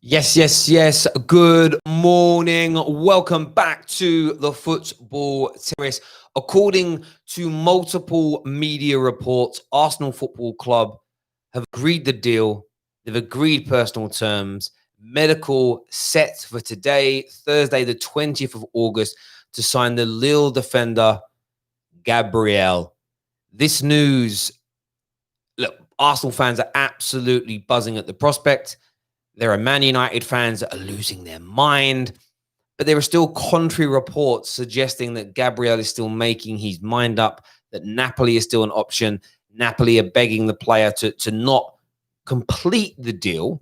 Yes, yes, yes. Good morning. Welcome back to the Football Terrace. According to multiple media reports, Arsenal Football Club have agreed the deal. They've agreed personal terms. Medical set for today, Thursday, the 20th of August, to sign the Lille defender, Gabrielle. This news, look, Arsenal fans are absolutely buzzing at the prospect. There are Man United fans that are losing their mind, but there are still contrary reports suggesting that Gabriel is still making his mind up, that Napoli is still an option. Napoli are begging the player to not complete the deal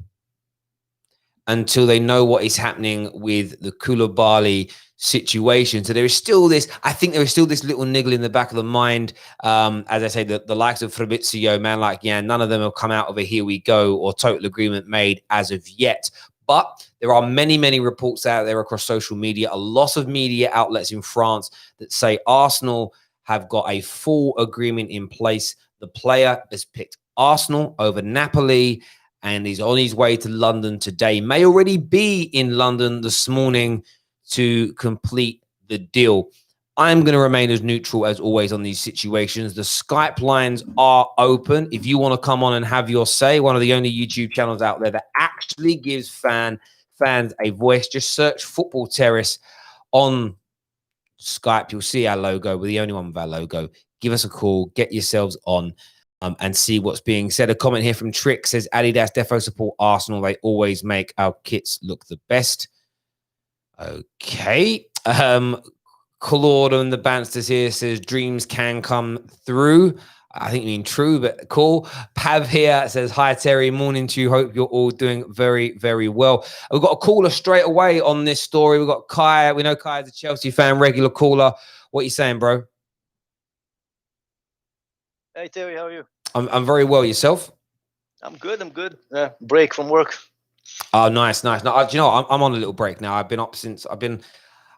until they know what is happening with the Koulibaly situation. So there is still this, I think there is still this little niggle in the back of the mind. As I say, the likes of Fabrizio, man like Jan, none of them have come out of a here we go or total agreement made as of yet. But there are many, many reports out there across social media, a lot of media outlets in France that say Arsenal have got a full agreement in place. The player has picked Arsenal over Napoli, and he's on his way to London today. May already be in London this morning to complete the deal. I'm going to remain as neutral as always on these situations. The Skype lines are open. If you want to come on and have your say, one of the only YouTube channels out there that actually gives fans a voice, just search Football Terrace on Skype. You'll see our logo. We're the only one with our logo. Give us a call. Get yourselves on. And see what's being said. A comment here from Trick says, Adidas defo support Arsenal. They always make our kits look the best. Okay. Claude and the Bansters here says, dreams can come through. I think you mean true, but cool. Pav here says, hi, Terry. Morning to you. Hope you're all doing very, very well. We've got a caller straight away on this story. We've got Kai. We know Kai is a Chelsea fan, regular caller. What are you saying, bro? Hey Terry, how are you? I'm very well. Yourself? I'm good. Break from work. Oh, nice. No, do you know what? I'm on a little break now. I've been up since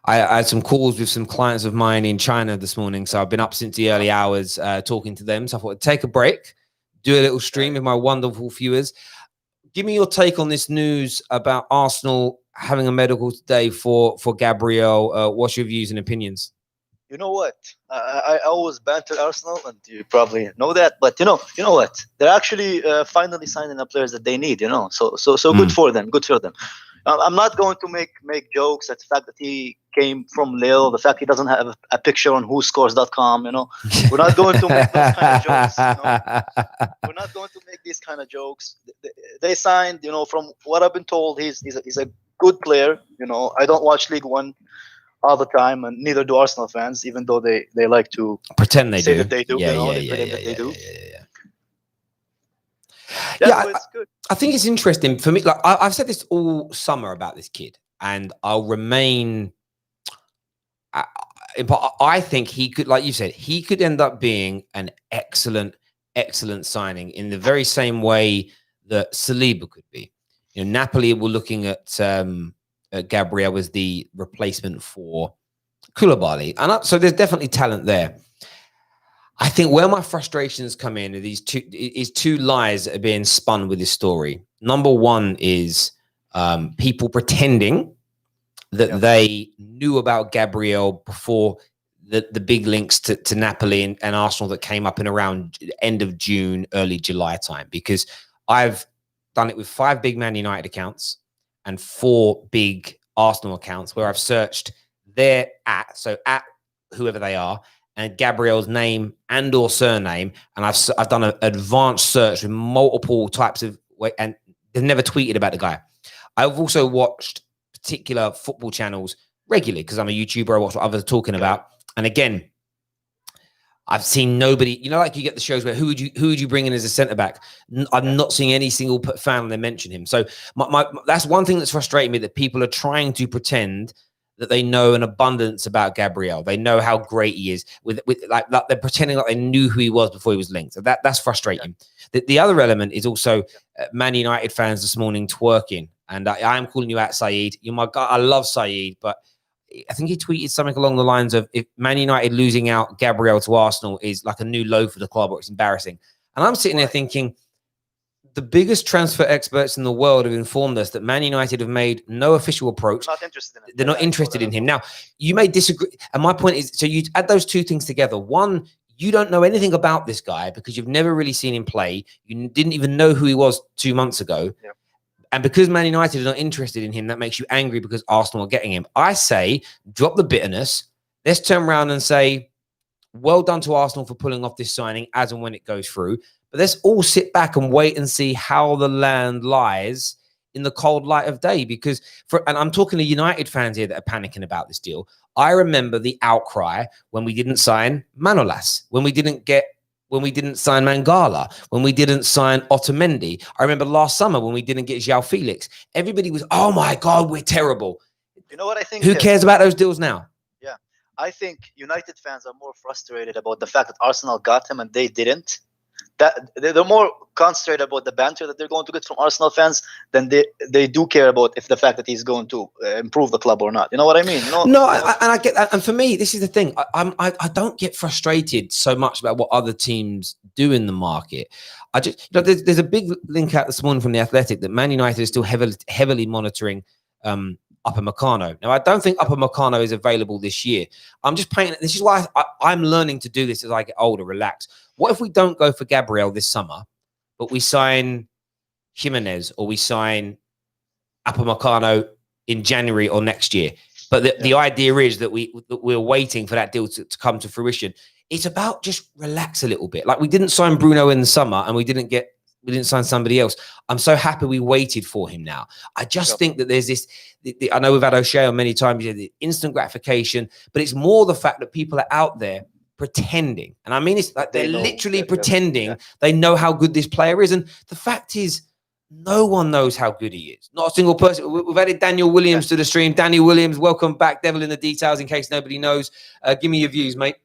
I had some calls with some clients of mine in China this morning, so I've been up since the early hours talking to them. So I thought I'd take a break, do a little stream with my wonderful viewers. Give me your take on this news about Arsenal having a medical today for Gabrielle. What's your views and opinions? You know what? I always banter Arsenal, and you probably know that. But you know what? They're actually finally signing the players that they need. So good for them. Good for them. I'm not going to make jokes at the fact that he came from Lille, the fact he doesn't have a picture on whoscores.com. We're not going to make those kind of jokes. We're not going to make these kind of jokes. They signed. From what I've been told, he's a good player. I don't watch League One all the time, and neither do Arsenal fans, even though they like to pretend they say do. that they do. Yeah, they do. It's good. I think it's interesting for me. Like I've said this all summer about this kid, and I'll remain. I think he could, like you said, he could end up being an excellent signing in the very same way that Saliba could be. Napoli were looking at Gabrielle as the replacement for Koulibaly, and so there's definitely talent there. I think where my frustrations come in are these two lies that are being spun with this story. Number one is people pretending that they knew about Gabrielle before the big links to Napoli and Arsenal that came up in around end of June, early July time, because I've done it with 5 big Man United accounts and 4 big Arsenal accounts where I've searched their at whoever they are, and Gabrielle's name and or surname, and I've done an advanced search with multiple types of, and they've never tweeted about the guy. I've also watched particular football channels regularly because I'm a YouTuber. I watch what others are talking about, and again, I've seen nobody. Like you get the shows where who would you bring in as a centre back? I'm not seeing any single fan they mention him. So my that's one thing that's frustrating me, that people are trying to pretend that they know an abundance about Gabrielle. They know how great he is. With like they're pretending like they knew who he was before he was linked. So that's frustrating. The other element is also Man United fans this morning twerking, and I am calling you out, Saeed. You're my guy. I love Saeed, but I think he tweeted something along the lines of, if Man United losing out Gabrielle to Arsenal is like a new low for the club, or it's embarrassing. And I'm sitting there thinking, the biggest transfer experts in the world have informed us that Man United have made no official approach. Not interested in it. They're not interested in him. Now, you may disagree. And my point is, so you add those two things together. One, you don't know anything about this guy because you've never really seen him play. You didn't even know who he was 2 months ago. Yeah. And because Man United are not interested in him, that makes you angry because Arsenal are getting him. I say, drop the bitterness. Let's turn around and say, well done to Arsenal for pulling off this signing as and when it goes through. But let's all sit back and wait and see how the land lies in the cold light of day. Because, and I'm talking to United fans here that are panicking about this deal. I remember the outcry when we didn't sign Manolas, when we didn't sign Mangala, when we didn't sign Otamendi. I remember last summer when we didn't get João Felix. Everybody was, oh my God, we're terrible. You know what I think? Who cares about those deals now? Yeah. I think United fans are more frustrated about the fact that Arsenal got him and they didn't. That they're more concentrated about the banter that they're going to get from Arsenal fans than they do care about if the fact that he's going to improve the club or not. You know what I mean? I get that. And for me, this is the thing. I don't get frustrated so much about what other teams do in the market. I just, there's a big link out this morning from The Athletic that Man United is still heavily monitoring Upamecano. Now, I don't think Upamecano is available this year. I'm just painting. This is why I'm learning to do this as I get older. Relax. What if we don't go for Gabrielle this summer, but we sign Jimenez or we sign Upamecano in January or next year? But the idea is that we're waiting for that deal to come to fruition. It's about just relax a little bit. Like we didn't sign Bruno in the summer and we didn't sign somebody else. I'm so happy we waited for him now. I just think that there's this, I know we've had O'Shea on many times, the instant gratification, but it's more the fact that people are out there pretending. And I mean, it's like they're literally pretending they know how good this player is. And the fact is, no one knows how good he is. Not a single person. We've added Daniel Williams to the stream. Daniel Williams, welcome back. Devil in the details in case nobody knows. Give me your views, mate.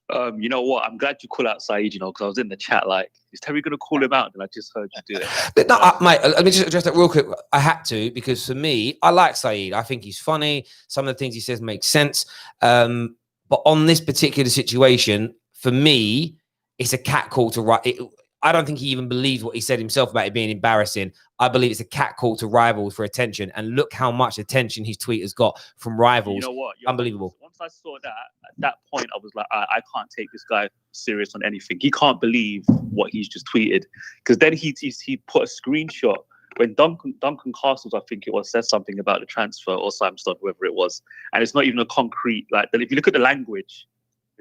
You know what? I'm glad you call out Saeed, because I was in the chat like, is Terry going to call him out? And I just heard you do it. No, mate, let me just address that real quick. I had to, because for me, I like Saeed. I think he's funny. Some of the things he says make sense. But on this particular situation, for me, it's a catcall to write. I don't think he even believes what he said himself about it being embarrassing. I believe it's a catcall to rivals for attention. And look how much attention his tweet has got from rivals. You know what? Unbelievable. Once I saw that, at that point, I was like, I can't take this guy serious on anything. He can't believe what he's just tweeted. Because then he put a screenshot when Duncan Castles, I think it was, said something about the transfer or Samsung, whoever it was. And it's not even a concrete, like, if you look at the language,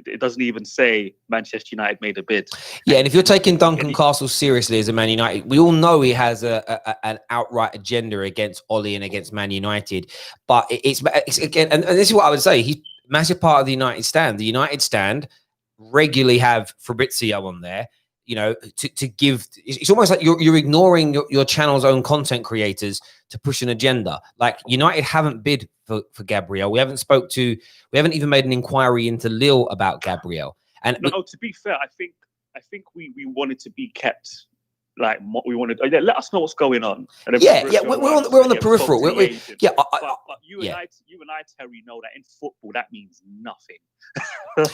it doesn't even say Manchester United made a bid. Yeah, and if you're taking Duncan Castles seriously as a Man United, we all know he has an outright agenda against Ollie and against Man United. But it's again, and this is what I would say, he's a massive part of the United stand. The United stand regularly have Fabrizio on there, to give. It's almost like you're ignoring your channel's own content creators to push an agenda. Like United haven't bid for Gabrielle. We haven't even made an inquiry into Lille about Gabrielle. And no, to be fair, I think we wanted to be kept like what we wanted. Let us know what's going on. And we're on the peripheral. But you and I, Terry, know that in football that means nothing.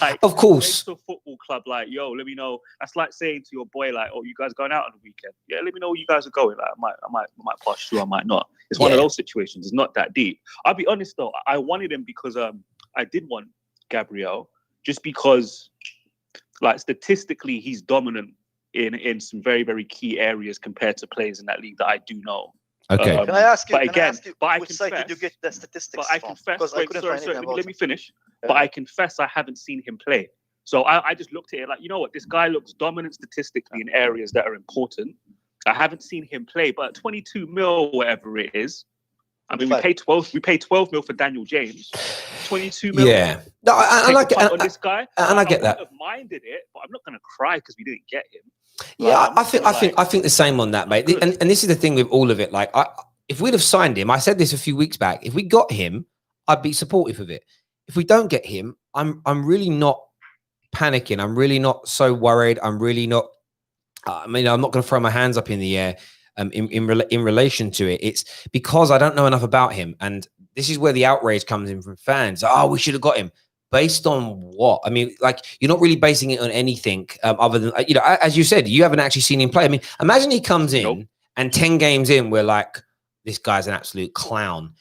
Like, of course, to a football club, like, yo, let me know. That's like saying to your boy, like, oh, you guys going out on the weekend? Yeah, let me know where you guys are going. Like, I might pass through, I might not. It's one of those situations. It's not that deep. I'll be honest though, I wanted him because I did want Gabrielle just because, like, statistically, he's dominant in some very, very key areas compared to players in that league that I do know. Okay. Can I ask you? Which site did you get the statistics from? Confess. Let me finish. Yeah. But I confess I haven't seen him play. So I just looked at it like, you know what? This guy looks dominant statistically in areas that are important. I haven't seen him play, but at 22 mil, whatever it is, I mean, we paid 12 mil for Daniel James. 22 mil. Yeah. No, I like it. On this guy, and I get that. I would have minded it, but I'm not going to cry because we didn't get him. Yeah, I think the same on that, mate. And this is the thing with all of it. Like, if we'd have signed him, I said this a few weeks back. If we got him, I'd be supportive of it. If we don't get him, I'm really not panicking. I'm really not so worried. I'm really not. I'm not going to throw my hands up in the air. In relation to it, it's because I don't know enough about him, and this is where the outrage comes in from fans. Oh, we should have got him. based on what? I mean, like, you're not really basing it on anything other than, you know, as you said, you haven't actually seen him play. I mean, imagine he comes in and 10 games in, we're like, this guy's an absolute clown.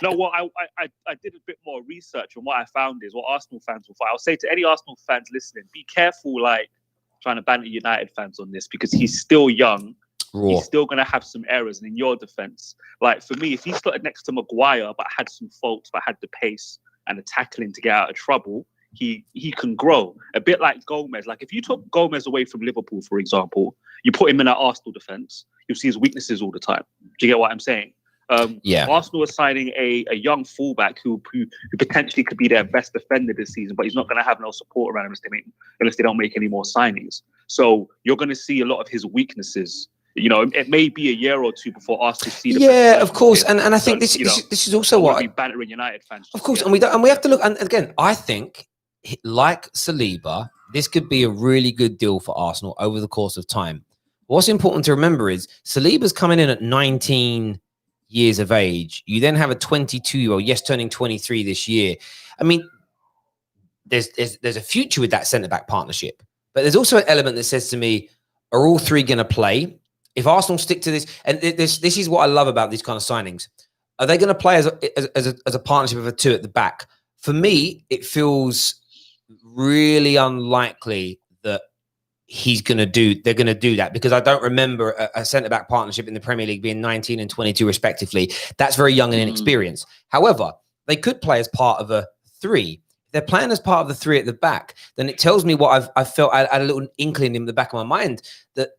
No, well, I did a bit more research, and what I found is what Arsenal fans will find. I'll say to any Arsenal fans listening, be careful, like, trying to banter United fans on this, because he's still young. He's still going to have some errors. And in your defense, like, for me, if he started next to Maguire but had some faults, but had the pace and the tackling to get out of trouble, he can grow. A bit like Gomez. Like, if you took Gomez away from Liverpool, for example, you put him in that Arsenal defense, you'll see his weaknesses all the time. Do you get what I'm saying? Arsenal are signing a young fullback who potentially could be their best defender this season, but he's not going to have no support around him unless they don't make any more signings. So you're going to see a lot of his weaknesses. You know, it may be a year or two before Arsenal see the best, of course, and I think this is also what be bantering United fans. Of course, and we have to look. And again, I think, like Saliba, this could be a really good deal for Arsenal over the course of time. What's important to remember is Saliba's coming in at 19 years of age. You then have a 22-year-old, turning 23 this year. I mean, there's a future with that centre-back partnership, but there's also an element that says to me, are all three going to play? If Arsenal stick to this, and this is what I love about these kind of signings, are they going to play as a partnership of a two at the back? For me, it feels really unlikely that they're going to do that, because I don't remember a centre-back partnership in the Premier League being 19 and 22 respectively. That's very young and inexperienced. However, they could play as part of a three. If they're playing as part of the three at the back, then it tells me what I felt. I had a little inkling in the back of my mind that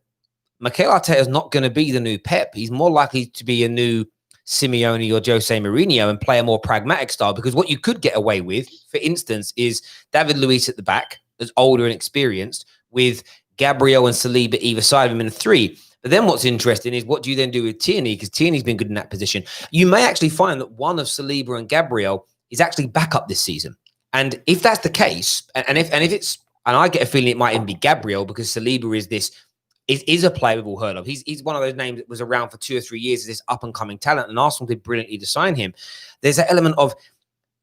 Mikel Arteta is not going to be the new Pep. He's more likely to be a new Simeone or Jose Mourinho and play a more pragmatic style, because what you could get away with, for instance, is David Luiz at the back, as older and experienced, with Gabriel and Saliba either side of him in a three. But then what's interesting is, what do you then do with Tierney? Because Tierney's been good in that position. You may actually find that one of Saliba and Gabriel is actually back up this season. And if that's the case, and if it's, and I get a feeling it might even be Gabriel, because Saliba is a player we've all heard of. He's one of those names that was around for 2 or 3 years as this up and coming talent, and Arsenal did brilliantly to sign him. There's an element of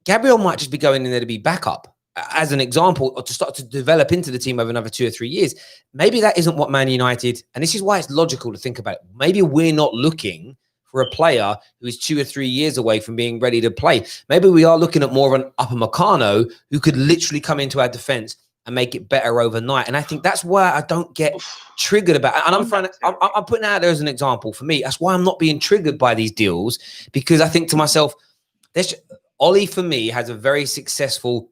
Gabriel might just be going in there to be backup, as an example, or to start to develop into the team over another 2 or 3 years. Maybe that isn't what Man United, and this is why it's logical to think about it. Maybe we're not looking for a player who is 2 or 3 years away from being ready to play. Maybe we are looking at more of an Upamecano who could literally come into our defense and make it better overnight. And I think that's why I don't get triggered about it. And I'm putting out there as an example for me. That's why I'm not being triggered by these deals, because I think to myself, Ollie for me has a very successful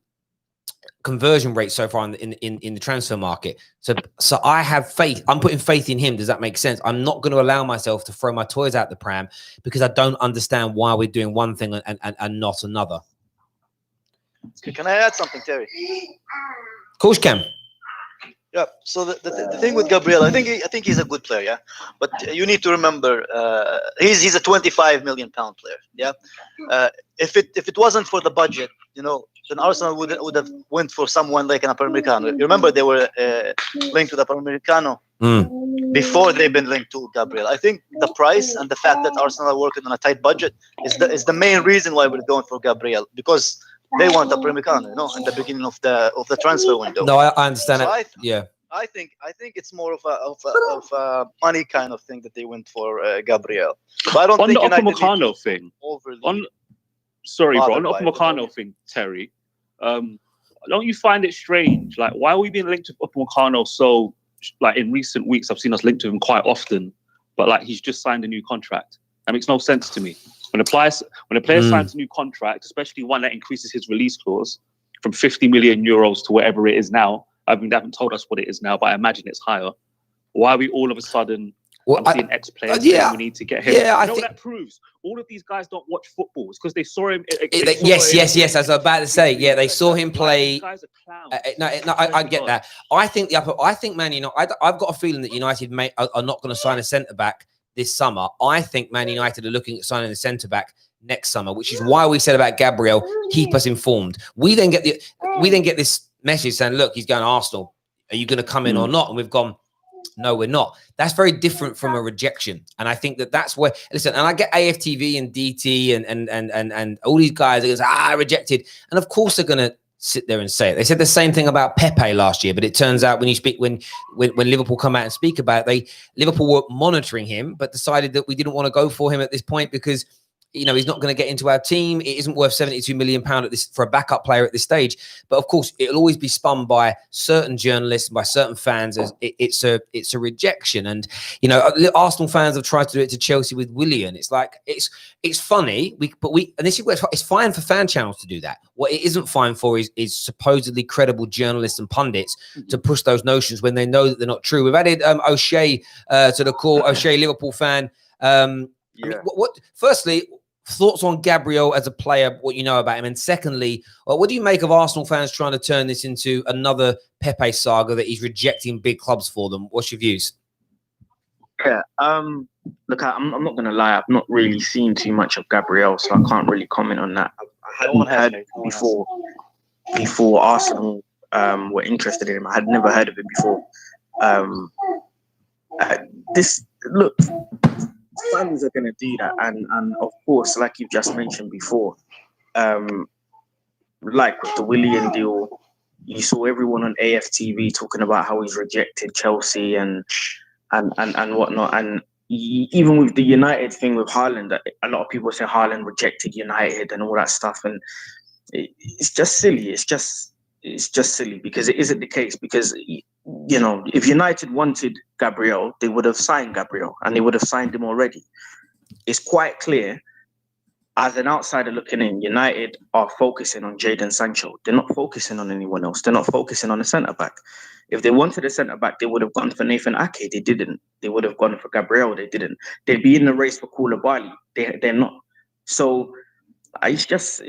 conversion rate so far in the transfer market. So I have faith. I'm putting faith in him. Does that make sense? I'm not going to allow myself to throw my toys out the pram because I don't understand why we're doing one thing and not another. Can I add something, Terry? Of course, Cam. Yeah. So the thing with Gabriel, I think he's a good player. Yeah, but you need to remember he's a 25 million pound player. Yeah. If it wasn't for the budget, then Arsenal would have went for someone like an Upamecano. You remember they were linked to the Upamecano before they've been linked to Gabriel. I think the price and the fact that Arsenal are working on a tight budget is the main reason why we're going for Gabriel, because they want Upamecano, in the beginning of the transfer window. No, I understand so it. I think it's more of a money kind of thing that they went for Gabriel. But I don't think the Upamecano thing. Sorry, bro. On the Upamecano thing, Terry. Don't you find it strange? Like, why are we being linked to Upamecano so? Like, in recent weeks, I've seen us linked to him quite often, but like he's just signed a new contract. That makes no sense to me. When a player signs a new contract, especially one that increases his release clause from 50 million euros to whatever it is now, I mean, they haven't told us what it is now, but I imagine it's higher. Why are we all of a sudden seeing ex-players saying we need to get him? Yeah, I think that proves all of these guys don't watch football. It's because they saw him. Yes. As I was about to say, they saw him play. These guys are clowns. I get that. I think Man United. I've got a feeling that United are not going to sign a centre back this summer. I think Man United are looking at signing a centre back next summer, which is why we said about Gabriel, keep us informed. We then get this message saying, look, he's going to Arsenal. Are you going to come in or not? And we've gone, no, we're not. That's very different from a rejection. And I think that's where, listen, and I get AFTV and DT and all these guys that go, rejected. And of course they're going to sit there and say it. They said the same thing about Pepe last year, but it turns out when Liverpool come out and speak about it, Liverpool were monitoring him, but decided that we didn't want to go for him at this point because he's not going to get into our team. It isn't worth £72 million for a backup player at this stage. But of course, it'll always be spun by certain journalists, by certain fans as it's a rejection. And Arsenal fans have tried to do it to Chelsea with Willian. It's like it's funny. And this is where it's fine for fan channels to do that. What it isn't fine for is supposedly credible journalists and pundits to push those notions when they know that they're not true. We've added O'Shea to the call. O'Shea, Liverpool fan. Firstly, thoughts on Gabriel as a player, what you know about him, and secondly, what do you make of Arsenal fans trying to turn this into another Pepe saga that he's rejecting big clubs for them? What's your views? Yeah, look, I'm not going to lie. I've not really seen too much of Gabriel, so I can't really comment on that. I hadn't heard before Arsenal were interested in him. I had never heard of him before. Fans are going to do that, and of course, like you've just mentioned before, like with the Willian deal, you saw everyone on AFTV talking about how he's rejected Chelsea and whatnot, and even with the United thing with Haaland, a lot of people say Haaland rejected United and all that stuff, and it's just silly. It's just silly because it isn't the case. Because if United wanted Gabriel, they would have signed Gabriel, and they would have signed him already. It's quite clear, as an outsider looking in, United are focusing on Jadon Sancho. They're not focusing on anyone else. They're not focusing on a centre-back. If they wanted a centre-back, they would have gone for Nathan Ake. They didn't. They would have gone for Gabriel. They didn't. They'd be in the race for Koulibaly. They're not. So it's just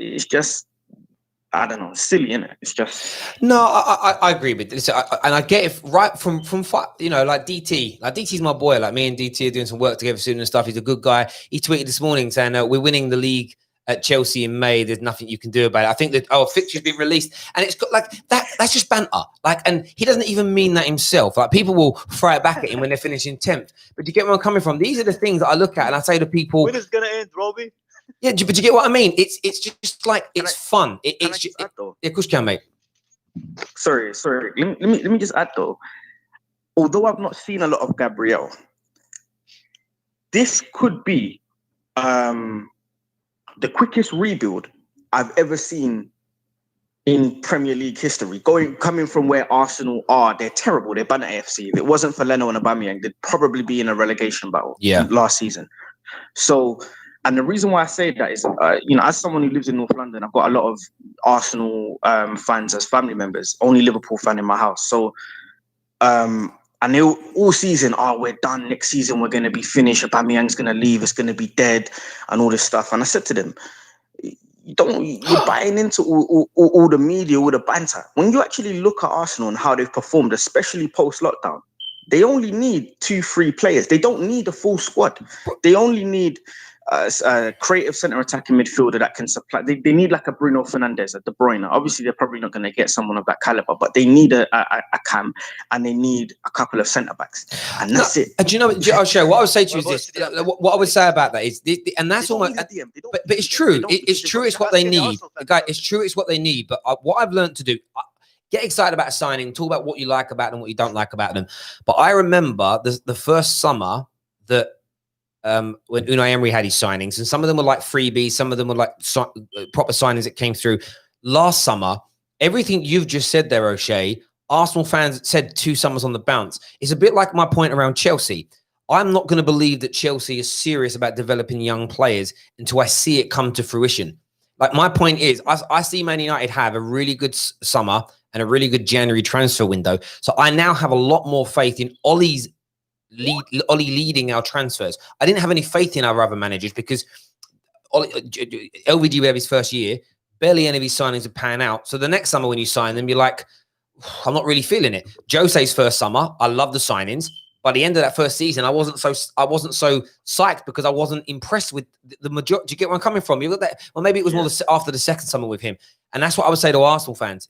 I don't know, silly, innit? It's just I agree with this, and I get it right from like DT. Like DT's my boy. Like me and DT are doing some work together soon and stuff. He's a good guy. He tweeted this morning saying we're winning the league at Chelsea in May. There's nothing you can do about it. I think that fixtures been released, and it's got like that. That's just banter. Like, and he doesn't even mean that himself. Like people will throw it back at him when they're finishing 10th. But do you get where I'm coming from? These are the things that I look at, and I say to people, when is it gonna end, Robbie? Yeah, but you get what I mean? It's just like fun. Of course you can, mate. Sorry. Let me just add though. Although I've not seen a lot of Gabriel, this could be the quickest rebuild I've ever seen in Premier League history. Coming from where Arsenal are, they're terrible. They're bad at AFC. If it wasn't for Leno and Aubameyang, they'd probably be in a relegation battle. Last season. So. And the reason why I say that is, as someone who lives in North London, I've got a lot of Arsenal fans as family members, only Liverpool fan in my house. So, and they all season, we're done. Next season, we're going to be finished. Aubameyang's going to leave. It's going to be dead and all this stuff. And I said to them, you're buying into all the media, all the banter. When you actually look at Arsenal and how they've performed, especially post-lockdown, they only need 2-3 players. They don't need a full squad. They only need a creative centre attacking midfielder that can supply. They need like a Bruno Fernandes, a De Bruyne. Obviously, they're probably not going to get someone of that caliber, but they need a Cam, and they need a couple of centre backs, and that's it. And do you know, I'll show what I would say to you is this. What I would say about that is, and that's almost, but it's true. It's true. It's what they need, guys. It's true. It's what they need. But what I've learned to do. Get excited about a signing, talk about what you like about them, what you don't like about them. But I remember the first summer that when Unai Emery had his signings, and some of them were like freebies, some of them were like proper signings that came through. Last summer, everything you've just said there, O'Shea, Arsenal fans said 2 summers on the bounce. It's a bit like my point around Chelsea. I'm not going to believe that Chelsea is serious about developing young players until I see it come to fruition. Like my point is, I see Man United have a really good summer and a really good January transfer window. So I now have a lot more faith in Ollie leading our transfers. I didn't have any faith in our other managers because LVD would have his first year, barely any of his signings would pan out. So the next summer when you sign them, you're like, I'm not really feeling it. Jose's first summer, I love the signings. By the end of that first season, I wasn't so psyched because I wasn't impressed with the majority. Do you get where I'm coming from? You got that? Well, maybe it was more after the second summer with him. And that's what I would say to Arsenal fans.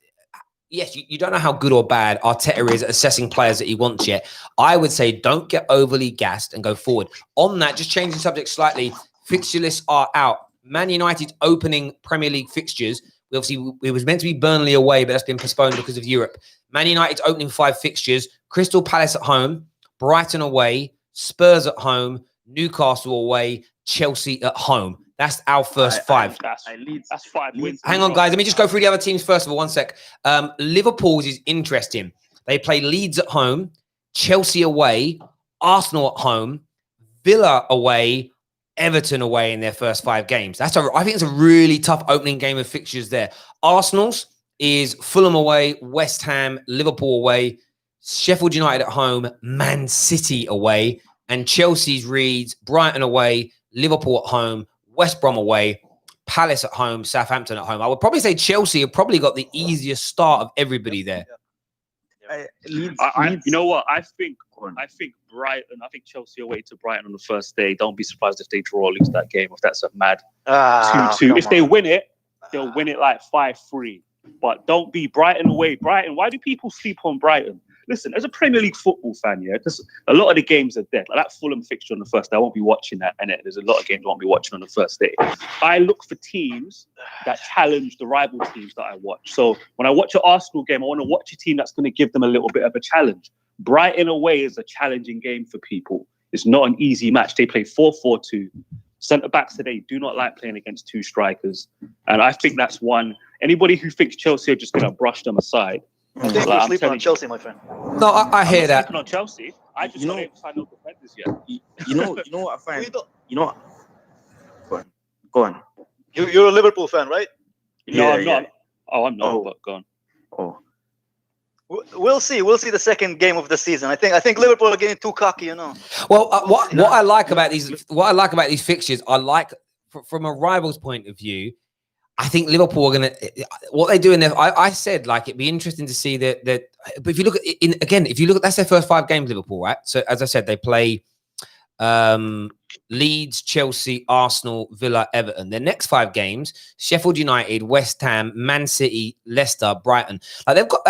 Yes, you don't know how good or bad Arteta is at assessing players that he wants yet. I would say don't get overly gassed and go forward. On that, just changing the subject slightly, fixture lists are out. Man United's opening Premier League fixtures It was meant to be Burnley away, but that's been postponed because of Europe. Man United's opening 5 fixtures: Crystal Palace at home, Brighton away, Spurs at home, Newcastle away, Chelsea at home. That's our first 5. That's 5 wins. Hang on, guys. Let me just go through the other teams first of all. 1 sec. Liverpool's is interesting. They play Leeds at home, Chelsea away, Arsenal at home, Villa away, Everton away in their first 5 games. I think it's a really tough opening game of fixtures there. Arsenal's is Fulham away, West Ham, Liverpool away, Sheffield United at home, Man City away, and Chelsea's reads Brighton away, Liverpool at home, West Brom away, Palace at home, Southampton at home. I would probably say Chelsea have probably got the easiest start of everybody there. You know what? I think Brighton. I think Chelsea away to Brighton on the first day. Don't be surprised if they draw or lose that game. If that's a mad 2-2. If they win it, they'll win it like 5-3. But don't be Brighton away. Brighton. Why do people sleep on Brighton? Listen, as a Premier League football fan, because a lot of the games are dead. Like that Fulham fixture on the first day, I won't be watching that. And there's a lot of games I won't be watching on the first day. I look for teams that challenge the rival teams that I watch. So when I watch an Arsenal game, I want to watch a team that's going to give them a little bit of a challenge. Brighton away is a challenging game for people. It's not an easy match. They play 4-4-2. Centre-backs today do not like playing against 2 strikers. And I think that's one. Anybody who thinks Chelsea are just going to brush them aside. I think you're sleeping on Chelsea, my friend. No, I hear that. Sleeping on Chelsea. I just don't even find no defenders yet. You know what I find? You know what? Go on. You're a Liverpool fan, right? No, I'm not. Oh, I'm not, but go on. Oh. We'll see. We'll see the second game of the season. I think Liverpool are getting too cocky, you know. Well, what I like about these fixtures, I like from a rival's point of view. I think Liverpool are going to what they do in there. I said like it'd be interesting to see that. But if you look at that's their first 5 games, Liverpool, right? So as I said, they play Leeds, Chelsea, Arsenal, Villa, Everton. Their next 5 games: Sheffield United, West Ham, Man City, Leicester, Brighton. Like they've got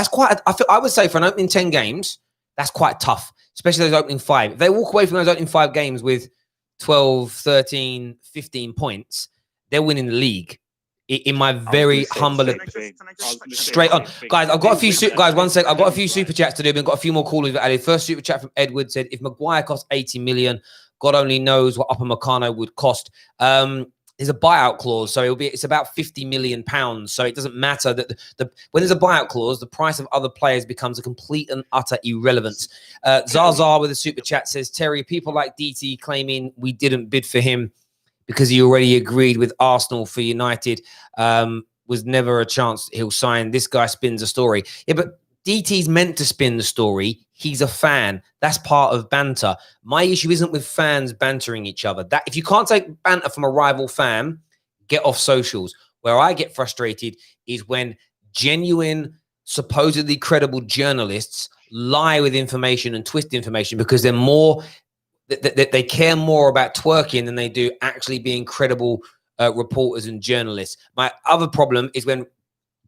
I would say for an opening 10 games, that's quite tough, especially those opening 5. If they walk away from those opening 5 games with 12, 13, 15 points, they're winning the league. In my very humble, straight on, guys. I've got a few guys. 1 sec. I've got a few super chats to do. We've got a few more callers added. First super chat from Edward said, "If Maguire costs 80 million, God only knows what Upamecano would cost." There's a buyout clause, so it's about 50 million pounds. So it doesn't matter that when there's a buyout clause, the price of other players becomes a complete and utter irrelevance. Zaza with a super chat says, "Terry, people like DT claiming we didn't bid for him because he already agreed with Arsenal for United, was never a chance he'll sign. This guy spins a story." Yeah, but DT's meant to spin the story. He's a fan. That's part of banter. My issue isn't with fans bantering each other. That if you can't take banter from a rival fan, get off socials. Where I get frustrated is when genuine, supposedly credible journalists lie with information and twist information because they're more... They care more about twerking than they do actually being credible reporters and journalists. My other problem is when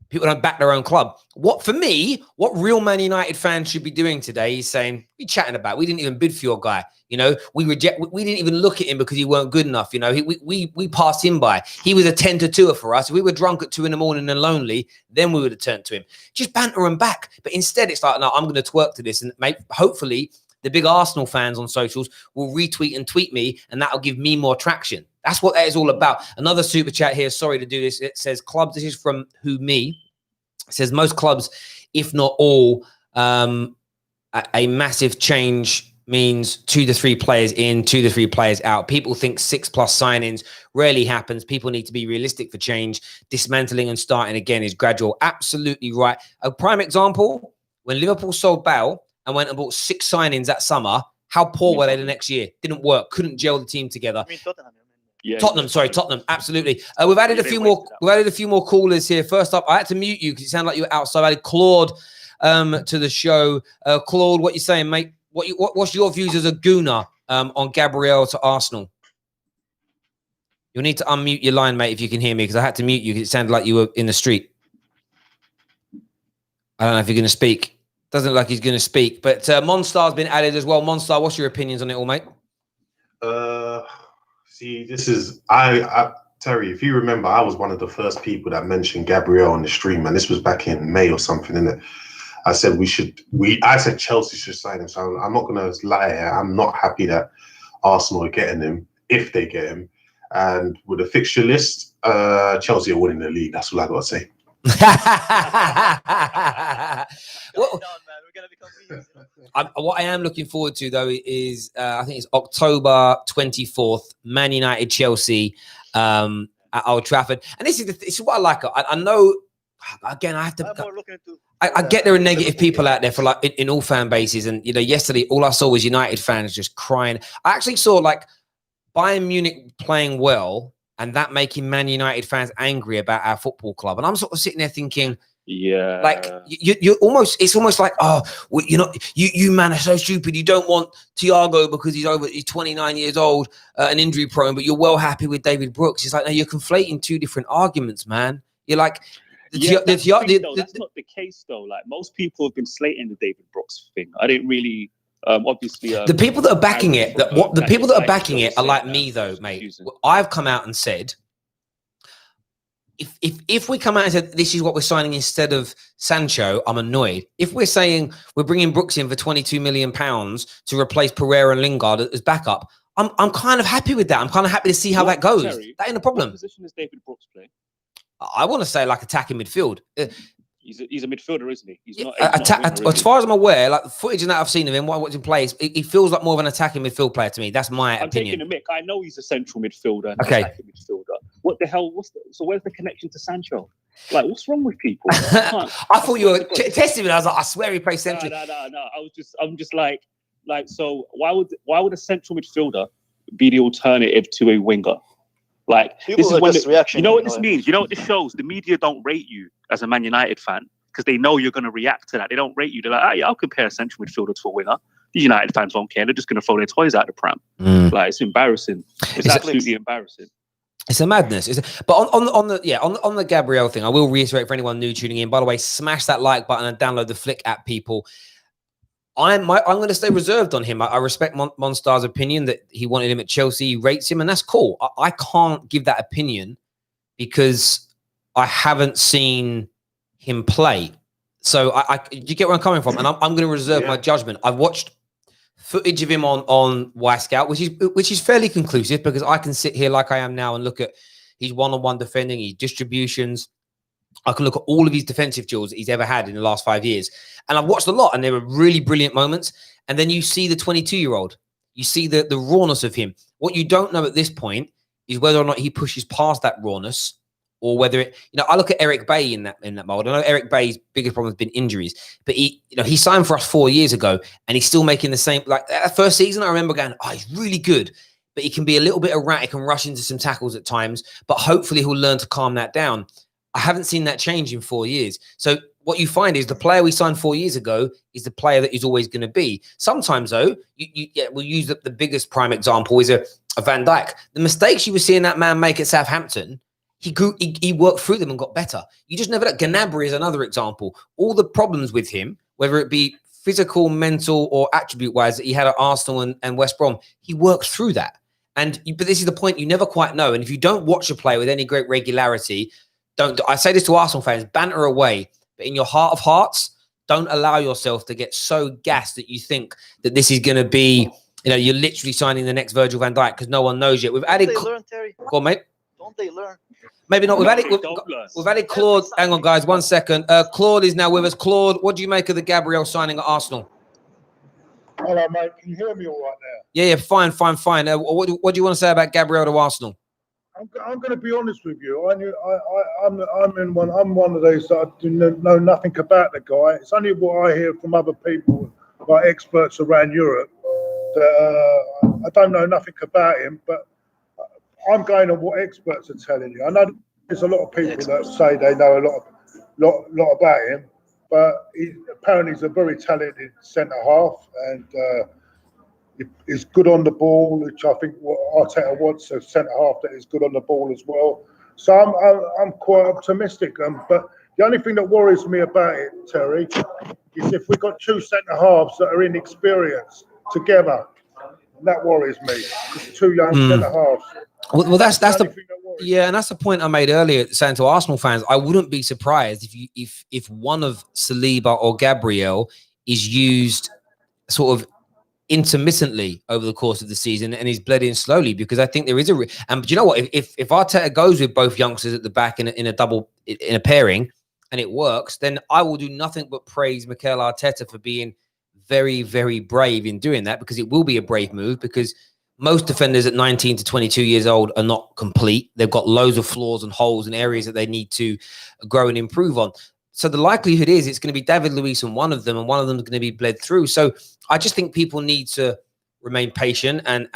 people don't back their own club. What real Man United fans should be doing today is saying, "What are you chatting about? We didn't even bid for your guy. You know, we didn't even look at him because he weren't good enough. You know, we passed him by. He was a 10-2 for us. If we were drunk at 2 a.m. and lonely, then we would have turned to him. Just banter him back. But instead, it's like, no, I'm going to twerk to this, and hopefully the big Arsenal fans on socials will retweet and tweet me, and that'll give me more traction. That's what that is all about. Another super chat here. Sorry to do this. It says, "Clubs," this is from Who Me. It says, "Most clubs, if not all, a massive change means 2 to 3 players in, 2 to 3 players out. People think 6+ signings rarely happens. People need to be realistic for change. Dismantling and starting again is gradual." Absolutely right. A prime example, when Liverpool sold Bale and went and bought 6 signings that summer, how poor were they the next year? Didn't work. Couldn't gel the team together. Tottenham. Absolutely. We've added a few more. We've added a few more callers here. First up, I had to mute you because it sounded like you were outside. I added Claude to the show. Claude, what you saying, mate? What's your views as a gooner on Gabrielle to Arsenal? You'll need to unmute your line, mate, if you can hear me, because I had to mute you because it sounded like you were in the street. I don't know if you're going to speak. Doesn't look like he's going to speak. But Monstar's been added as well. Monstar, what's your opinions on it all, mate? See, this is I Terry, if you remember, I was one of the first people that mentioned Gabrielle on the stream, and this was back in May or something, innit? I said I said Chelsea should sign him. So I'm not gonna lie here. I'm not happy that Arsenal are getting him, if they get him. And with the fixture list, Chelsea are winning the league. That's all I gotta say. What I am looking forward to, though, is I think it's October 24th, Man United Chelsea at Old Trafford. And this is what I like. I know, again, I have to. I get there are negative people out there for like in all fan bases. And, you know, yesterday, all I saw was United fans just crying. I actually saw like Bayern Munich playing well and that making Man United fans angry about our football club. And I'm sort of sitting there thinking, yeah, like you almost, it's almost like, oh, well, you know, you man are so stupid. You don't want Thiago because he's 29 years old and injury prone, but you're well happy with David Brooks. It's like, no, you're conflating two different arguments, man. You're like, that's not the case though. Like most people have been slating the David Brooks thing. I didn't really. Obviously, the people that are backing it, the people that are backing it are like me, though, mate. I've come out and said, if we come out and said this is what we're signing instead of Sancho, I'm annoyed. If we're saying we're bringing Brooks in for £22 million to replace Pereira and Lingard as backup, I'm kind of happy with that. I'm kind of happy to see how that goes. Terry, that ain't a problem. What position does David Brooks play? I want to say like attacking midfield. He's a midfielder, isn't he? He's not. As far as I'm aware, like the footage that I've seen of him, what I watched him play, he feels like more of an attacking midfield player to me. That's my opinion. I'm taking a mick. I know he's a central midfielder. Okay. Attacking midfielder. What the hell? So where's the connection to Sancho? Like, what's wrong with people? I thought you were testing me. I was like, I swear he plays central. No. I'm just like, so why would a central midfielder be the alternative to a winger? Like, people, this is reaction. You know what this means? You know what this shows? The media don't rate you as a Man United fan because they know you're going to react to that. They don't rate you. They're like, yeah, I'll compare a central midfielder to a winger. These United fans won't care. They're just going to throw their toys out the pram. Like, it's embarrassing. It's absolutely embarrassing. It's a madness. But on the Gabrielle thing, I will reiterate for anyone new tuning in. By the way, smash that like button and download the Flick app, people. I'm going to stay reserved on him. I respect Monstar's opinion that he wanted him at Chelsea. He rates him, and that's cool. I can't give that opinion because I haven't seen him play. So you get where I'm coming from, and I'm going to reserve my judgment. I've watched footage of him on Y-Scout, which is fairly conclusive because I can sit here like I am now and look at his one-on-one defending, his distributions. I can look at all of his defensive duels that he's ever had in the last 5 years. And I've watched a lot, and there were really brilliant moments. And then you see the 22-year-old. You see the rawness of him. What you don't know at this point is whether or not he pushes past that rawness or whether it, I look at Eric Bailly in that mold. I know Eric Bailly's biggest problem has been injuries, but he signed for us 4 years ago, and he's still making the same. Like that first season, I remember going, oh, he's really good, but he can be a little bit erratic and rush into some tackles at times. But hopefully he'll learn to calm that down. I haven't seen that change in 4 years. So what you find is the player we signed 4 years ago is the player that he's always going to be. Sometimes, though, we'll use the biggest prime example is a Van Dijk. The mistakes you were seeing that man make at Southampton, he worked through them and got better. You just never. Gnabry is another example. All the problems with him, whether it be physical, mental, or attribute-wise that he had at Arsenal and West Brom, he works through that. But this is the point, you never quite know. And if you don't watch a player with any great regularity, I say this to Arsenal fans, banter away, but in your heart of hearts, don't allow yourself to get so gassed that you think that this is going to be, you're literally signing the next Virgil van Dijk because no one knows yet. We've added. Don't they learn, Terry? Go on, mate. Don't they learn? Maybe not. We've added Claude. Hang on, guys. 1 second. Claude is now with us. Claude, what do you make of the Gabrielle signing at Arsenal? Hello, mate. Can you hear me all right now? Yeah, fine. What do you want to say about Gabrielle to Arsenal? I'm going to be honest with you. I'm one of those that I do know nothing about the guy. It's only what I hear from other people, like experts around Europe, that I don't know nothing about him. But I'm going on what experts are telling you. I know there's a lot of people that say they know a lot about him, but apparently he's a very talented centre half and. Is good on the ball, which I think what Arteta wants, a centre half that is good on the ball as well. So I'm quite optimistic. But the only thing that worries me about it, Terry, is if we've got two centre halves that are inexperienced together, and that worries me. It's two young centre halves. Well, that's the Yeah, and that's the point I made earlier, saying to Arsenal fans, I wouldn't be surprised if one of Saliba or Gabrielle is used sort of intermittently over the course of the season and he's bled in slowly, because I think there is and you know what, if Arteta goes with both youngsters at the back in a pairing and it works, then I will do nothing but praise Mikel Arteta for being very, very brave in doing that, because it will be a brave move, because most defenders at 19 to 22 years old are not complete. They've got loads of flaws and holes and areas that they need to grow and improve on. So the likelihood is it's going to be David Luiz and one of them is going to be bled through. So I just think people need to remain patient and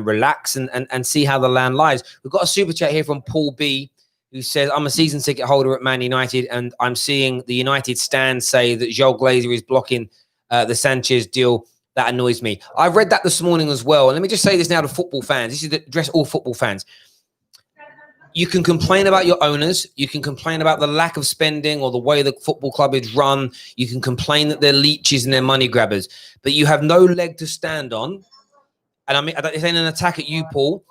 relax and see how the land lies. We've got a super chat here from Paul B, who says, I'm a season ticket holder at Man United and I'm seeing the United stand say that Joel Glazer is blocking the Sanchez deal. That annoys me. I read that this morning as well. And let me just say this now to football fans. This is to address all football fans. You can complain about your owners. You can complain about the lack of spending or the way the football club is run. You can complain that they're leeches and they're money grabbers. But you have no leg to stand on. And I mean, this ain't an attack at you, Paul.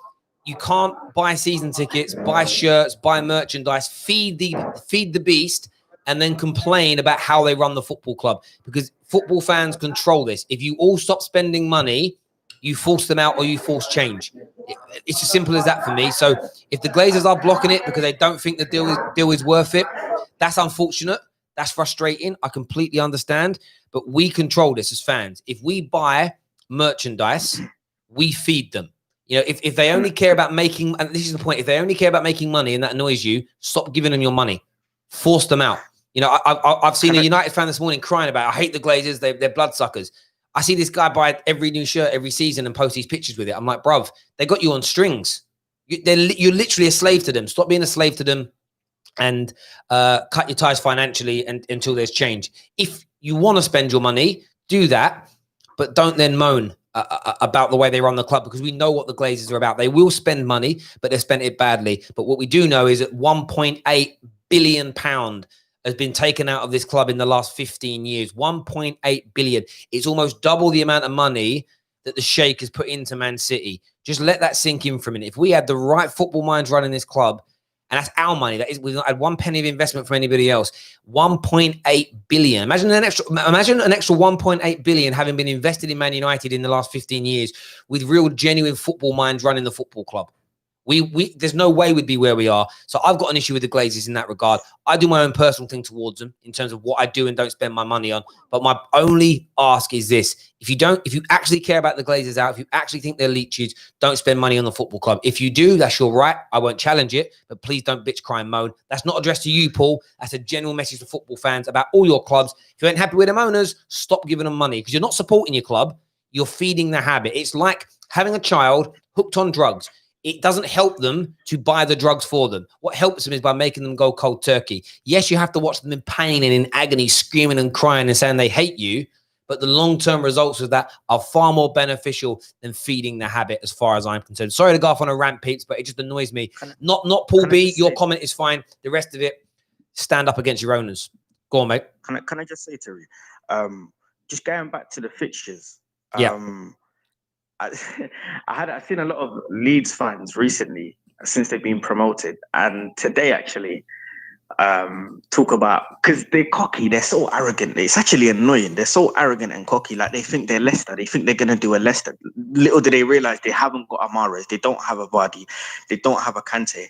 You can't buy season tickets, buy shirts, buy merchandise, feed the beast, and then complain about how they run the football club, because football fans control this. If you all stop spending money, you force them out or you force change. It's as simple as that for me. So if the Glazers are blocking it because they don't think the deal is worth it, that's unfortunate. That's frustrating. I completely understand. But we control this as fans. If we buy merchandise, we feed them. You know, if they only care about making, and this is the point, if they only care about making money and that annoys you, stop giving them your money. Force them out. You know, I've seen a United fan this morning crying about, I hate the Glazers, they're bloodsuckers. I see this guy buy every new shirt every season and post these pictures with it. I'm like, bruv, they got you on strings. You're literally a slave to them. Stop being a slave to them and cut your ties financially until there's change. If you want to spend your money, do that, but don't then moan about the way they run the club, because we know what the Glazers are about. They will spend money, but they spent it badly. But what we do know is that £1.8 billion has been taken out of this club in the last 15 years. 1.8 billion. It's almost double the amount of money that the Sheikh has put into Man City. Just let that sink in for a minute. If we had the right football minds running this club, and that's our money, that is, we've not had one penny of investment from anybody else. 1.8 billion. Imagine an extra 1.8 billion having been invested in Man United in the last 15 years with real genuine football minds running the football club. There's no way we'd be where we are. So I've got an issue with the Glazers in that regard. I do my own personal thing towards them in terms of what I do and don't spend my money on. But my only ask is this: if you actually care about the Glazers out, if you actually think they're leeches, don't spend money on the football club. If you do, that's your right. I won't challenge it, but please don't bitch, cry, and moan. That's not addressed to you, Paul. That's a general message to football fans about all your clubs. If you ain't happy with them owners, stop giving them money, because you're not supporting your club. You're feeding the habit. It's like having a child hooked on drugs. It doesn't help them to buy the drugs for them. What helps them is by making them go cold turkey. Yes, you have to watch them in pain and in agony, screaming and crying and saying they hate you, but the long-term results of that are far more beneficial than feeding the habit, as far as I'm concerned. Sorry to go off on a rant, peeps, but it just annoys me. Not Paul B, your comment is fine. The rest of it, stand up against your owners. Go on, mate. Can I just say, Terry, just going back to the fixtures, I've seen a lot of Leeds fans recently since they've been promoted, and today actually talk about, because they're cocky, they're so arrogant. It's actually annoying. They're so arrogant and cocky, like they think they're Leicester. They think they're gonna do a Leicester. Little do they realize they haven't got Amares, they don't have a Vardy, they don't have a Kante,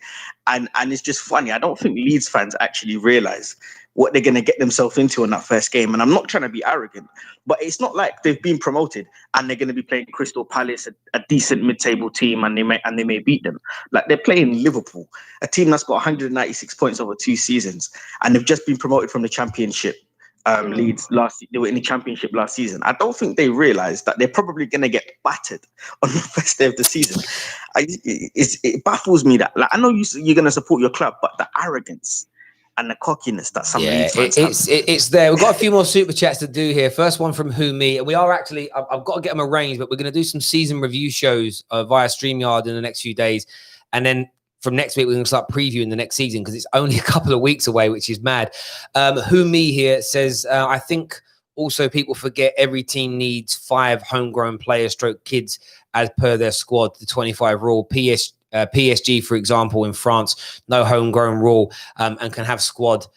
and it's just funny. I don't think Leeds fans actually realize what they're going to get themselves into in that first game. And I'm not trying to be arrogant, but it's not like they've been promoted and they're going to be playing Crystal Palace, a decent mid-table team, and they may beat them. Like, they're playing Liverpool, a team that's got 196 points over 2 seasons, and they've just been promoted from the Championship. Leeds they were in the Championship last season. I don't think they realize that they're probably going to get battered on the first day of the season. It baffles me that, like, I know you're going to support your club, but the arrogance and the cockiness that some Leeds fans have. It's there. We've got a few more super chats to do here. First one from Who Me. We are actually, I've got to get them arranged, but we're going to do some season review shows via StreamYard in the next few days. And then from next week, we're going to start previewing the next season, because it's only a couple of weeks away, which is mad. Who Me here says, I think also people forget every team needs 5 homegrown players stroke kids as per their squad, the 25 rule. PS, PSG, for example, in France, no homegrown rule, and can have a squad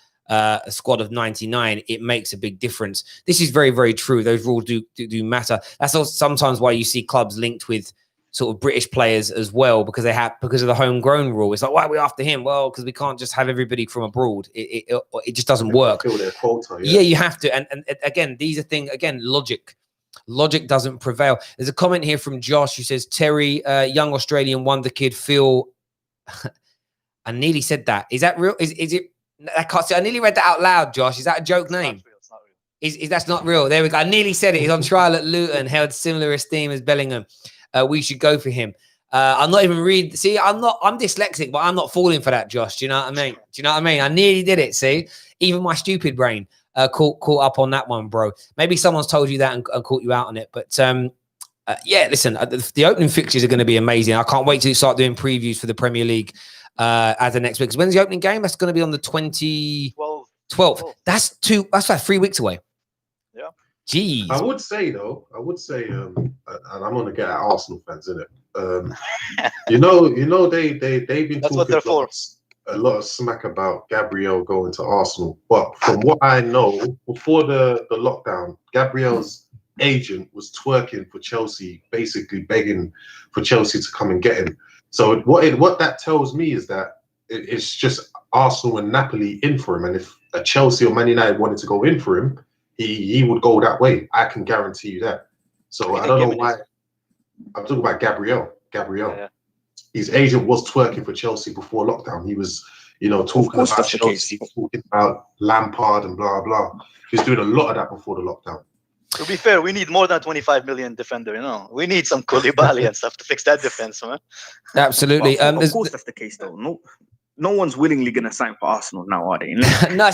of 99, it makes a big difference. This is very, very true. Those rules do matter. That's also sometimes why you see clubs linked with sort of British players as well, because of the homegrown rule. It's like, why are we after him? Well, because we can't just have everybody from abroad. It just doesn't work. Fill their quota, yeah, you have to. And again, these are things. Again, logic doesn't prevail. There's a comment here from Josh who says, Terry, young Australian wonder kid, Phil. I nearly said that. Is that real? Is it? I can't see. I nearly read that out loud, Josh. Is that a joke name? It's not real. Is that's not real? There we go. I nearly said it. He's on trial at Luton, held similar esteem as Bellingham. We should go for him. I'm not even reading. See, I'm dyslexic, but I'm not falling for that, Josh. Do you know what I mean? I nearly did it. See, even my stupid brain caught up on that one, bro. Maybe someone's told you that and caught you out on it. But yeah, listen, the opening fixtures are going to be amazing. I can't wait to start doing previews for the Premier League as the next week. When's the opening game? That's going to be on the 12th. That's like 3 weeks away. Yeah. Jeez. I would say, and I'm going to get at Arsenal fans, innit? They've been That's what talking they're for. a lot of smack about Gabrielle going to Arsenal. But from what I know, before the lockdown, Gabrielle's agent was twerking for Chelsea, basically begging for Chelsea to come and get him. So what that tells me is that it's just Arsenal and Napoli in for him. And if a Chelsea or Man United wanted to go in for him, he would go that way. I can guarantee you that. So I don't know why. I'm talking about Gabrielle. Yeah. His agent was twerking for Chelsea before lockdown. He was, talking about Chelsea, talking about Lampard and blah, blah. He was doing a lot of that before the lockdown. To be fair, we need more than 25 million defender, We need some Koulibaly and stuff to fix that defense, man. Absolutely. Well, of course, that's the case, though. No one's willingly going to sign for Arsenal now, are they? No,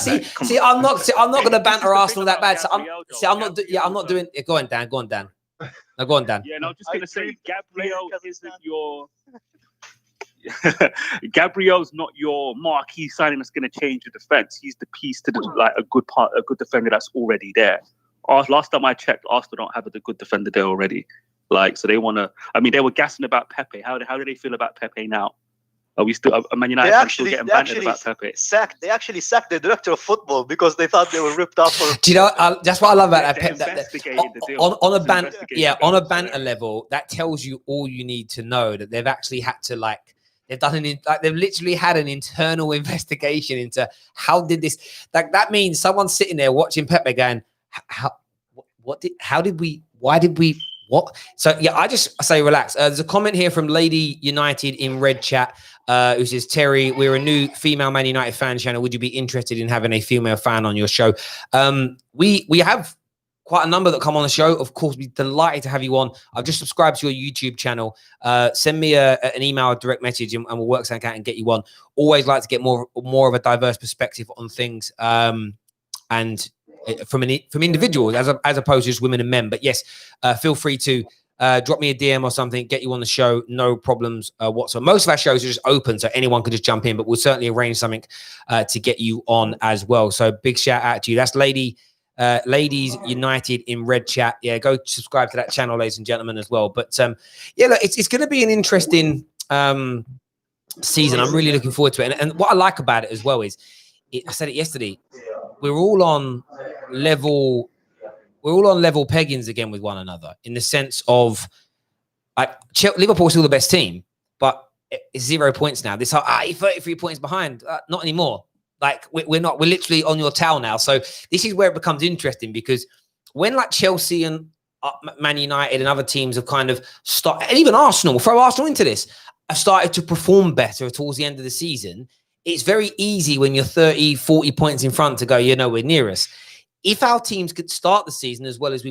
I'm not going to banter Arsenal that bad. So I'm not doing it. Go on, Dan. No, go on, Dan. Yeah, no, I'm just going to say Gabrielle isn't your... Gabrielle's not your marquee signing that's going to change the defense. He's the piece to a good defender that's already there. Last time I checked, Arsenal don't have a good defender there already. So they want to... I mean, they were gassing about Pepe. How do they feel about Pepe now? Are we still... Man United still getting bantered about Pepe? They actually sacked the director of football because they thought they were ripped off. Do you know? That's what I love about that. On a banter level, that tells you all you need to know. That they've actually had to they've literally had an internal investigation into how did this. That means someone's sitting there watching Pepe going, why did we? What? So yeah, I just say relax. There's a comment here from Lady United in Red Chat who says, Terry, we're a new female Man United fan channel. Would you be interested in having a female fan on your show? We have quite a number that come on the show. Of course, we'd be delighted to have you on. I've just subscribed to your YouTube channel. Send me an email, a direct message, and we'll work something out and get you on. Always like to get more of a diverse perspective on things. And from individuals as opposed to just women and men. But yes, feel free to drop me a DM or something, get you on the show, no problems whatsoever. Most of our shows are just open, so anyone can just jump in, but we'll certainly arrange something to get you on as well. So big shout out to you. That's Ladies United in Red Chat. Yeah, go subscribe to that channel, ladies and gentlemen, as well. But yeah, look, it's going to be an interesting season. I'm really looking forward to it. And what I like about it as well is, I said it yesterday, we're all on level peggings again with one another, in the sense of Liverpool's still the best team, but it's 0 points now. This 33 points behind, not anymore. We're literally on your tail now. So this is where it becomes interesting, because when Chelsea and Man United and other teams have kind of started, and even Arsenal, throw Arsenal into this, have started to perform better towards the end of the season. It's very easy when you're 30, 40 points in front to go, we're near us. If our teams could start the season as well as we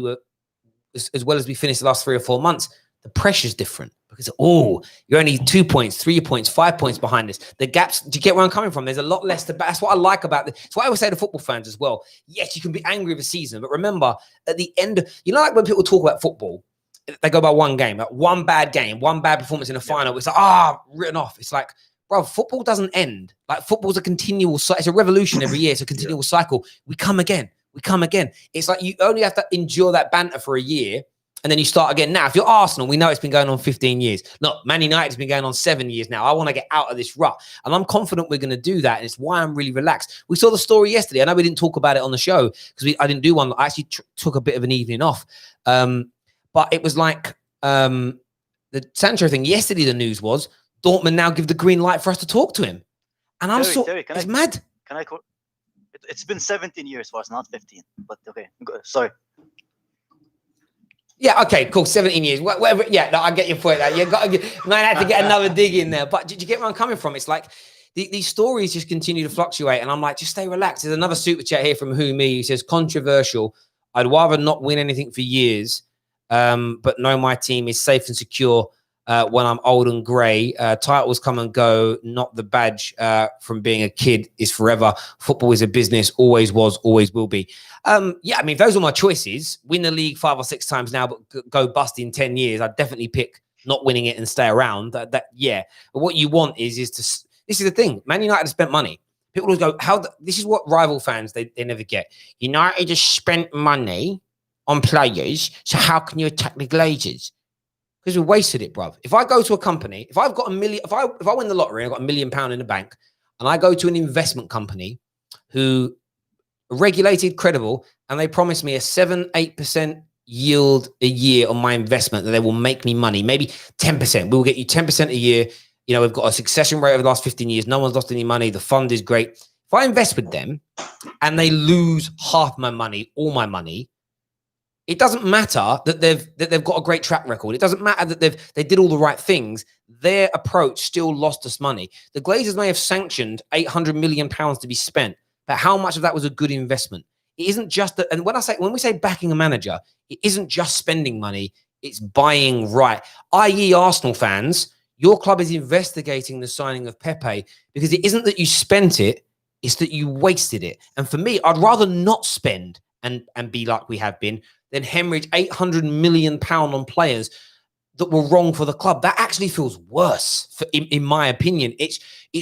finished the last 3 or 4 months, the pressure's different, because you're only 2 points, 3 points, 5 points behind us. The gaps, do you get where I'm coming from? There's a lot less that's what I like about this. It's what I always say to football fans as well. Yes, you can be angry with a season, but remember, at the end, when people talk about football, they go by one game, one bad game, one bad performance in the final. It's written off. It's like, bro, football doesn't end. Football's a continual, it's a revolution every year. It's a continual cycle. We come again. It's like you only have to endure that banter for a year, And then you start again. Now, if you're Arsenal, we know it's been going on 15 years. Look, Man United's been going on 7 years now. I want to get out of this rut. And I'm confident we're going to do that. And it's why I'm really relaxed. We saw the story yesterday. I know we didn't talk about it on the show because I didn't do one. I actually took a bit of an evening off. But it was like the Sancho thing. Yesterday, the news was Dortmund now give the green light for us to talk to him. And I'm it's mad. Can I quote? It's been 17 years for us, not 15. But okay, sorry. Yeah, okay, cool. 17 years. Whatever. Yeah, no, I get your point. You got might have to get another dig in there. But did you get where I'm coming from? It's like these stories just continue to fluctuate. And I'm like, just stay relaxed. There's another super chat here from Who Me. He says, controversial. I'd rather not win anything for years, but know my team is safe and secure when I'm old and grey. Titles come and go, not the badge from being a kid is forever. Football is a business, always was, always will be. Yeah, I mean, those are my choices. Win the league 5 or 6 times now, but go bust in 10 years. I'd definitely pick not winning it and stay around. Yeah. But what you want is this is the thing. Man United has spent money. People always go, this is what rival fans, they never get. United just spent money on players, so how can you attack the Glazers? Because we wasted it, bruv. If I go to a company, if I've got $1 million, if I win the lottery and I've got £1 million in the bank, and I go to an investment company who regulated, credible, and they promise me a 7-8% yield a year on my investment, that they will make me money, maybe 10%. We will get you 10% a year. You know, we've got a succession rate over the last 15 years. No one's lost any money. The fund is great. If I invest with them and they lose half my money, all my money, it doesn't matter that they've got a great track record. It doesn't matter that they did all the right things. Their approach still lost us money. The Glazers may have sanctioned £800 million to be spent, but how much of that was a good investment? It isn't just that. And when we say backing a manager, it isn't just spending money. It's buying right. I.e., Arsenal fans, your club is investigating the signing of Pepe because it isn't that you spent it, it's that you wasted it. And for me, I'd rather not spend and be like we have been than hemorrhage £800 million on players that were wrong for the club. That actually feels worse, in my opinion. It's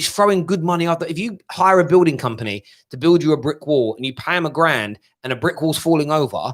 throwing good money after. If you hire a building company to build you a brick wall and you pay them £1,000 and a brick wall's falling over,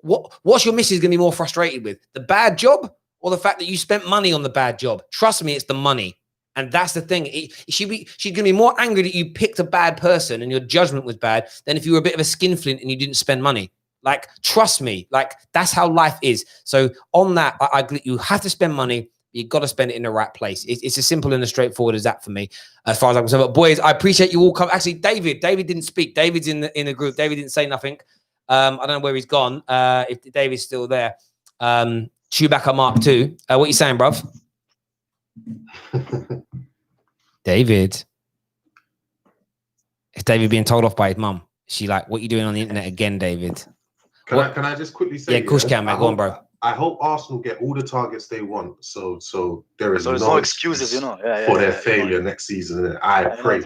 what's your missus going to be more frustrated with? The bad job or the fact that you spent money on the bad job? Trust me, it's the money. And that's the thing. She's going to be more angry that you picked a bad person and your judgment was bad than if you were a bit of a skinflint and you didn't spend money. Like, trust me, like, that's how life is. So on that, I agree. You have to spend money. You've got to spend it in the right place. It's as simple and as straightforward as that for me, as far as I'm concerned. But boys, I appreciate you all coming. Actually, David didn't speak. David's in the group. David didn't say nothing. I don't know where he's gone. If David's still there, Chewbacca Mark II. What you saying, bruv? David. Is David being told off by his mum? She like, what are you doing on the internet again, David? Can I just quickly say? Yeah, of course you can, mate. Go on, bro. I hope Arsenal get all the targets they want. So there's no excuses, you know, for their failure next season. And I pray.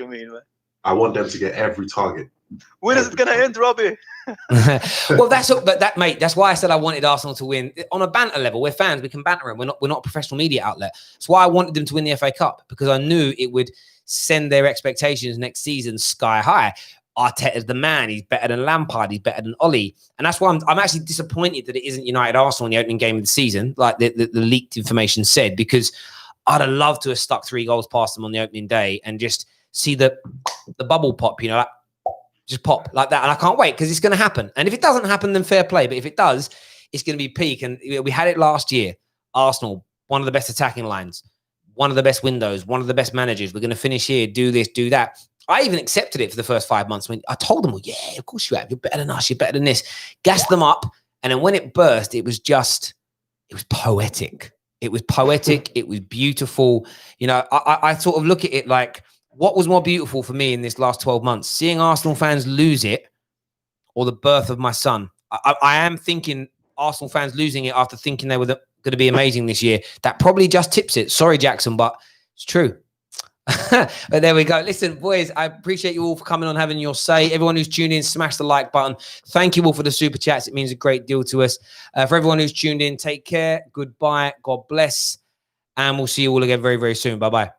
I want them to get every target. When is it gonna end, Robbie? Well, mate. That's why I said I wanted Arsenal to win on a banter level. We're fans. We can banter them. We're not a professional media outlet. That's why I wanted them to win the FA Cup, because I knew it would send their expectations next season sky high. Arteta's the man. He's better than Lampard. He's better than Ollie. And that's why I'm actually disappointed that it isn't United Arsenal in the opening game of the season, like the leaked information said, because I'd have loved to have stuck 3 goals past them on the opening day and just see the bubble pop, you know, like, just pop like that. And I can't wait, because it's going to happen. And if it doesn't happen, then fair play. But if it does, it's going to be peak. And we had it last year. Arsenal, one of the best attacking lines, one of the best windows, one of the best managers. We're going to finish here, do this, do that. I even accepted it for the first 5 months when I told them, well, yeah, of course you have. You're better than us. You're better than this. Gassed them up. And then when it burst, it was poetic. It was poetic. It was beautiful. You know, I sort of look at it like, what was more beautiful for me in this last 12 months? Seeing Arsenal fans lose it or the birth of my son? I am thinking Arsenal fans losing it after thinking they were going to be amazing this year. That probably just tips it. Sorry, Jackson, but it's true. But there we go. Listen, boys, I appreciate you all for coming on, having your say. Everyone who's tuned in, smash the like button. Thank you all for the super chats. It means a great deal to us. For everyone who's tuned in, take care. Goodbye. God bless. And we'll see you all again very, very soon. Bye-bye.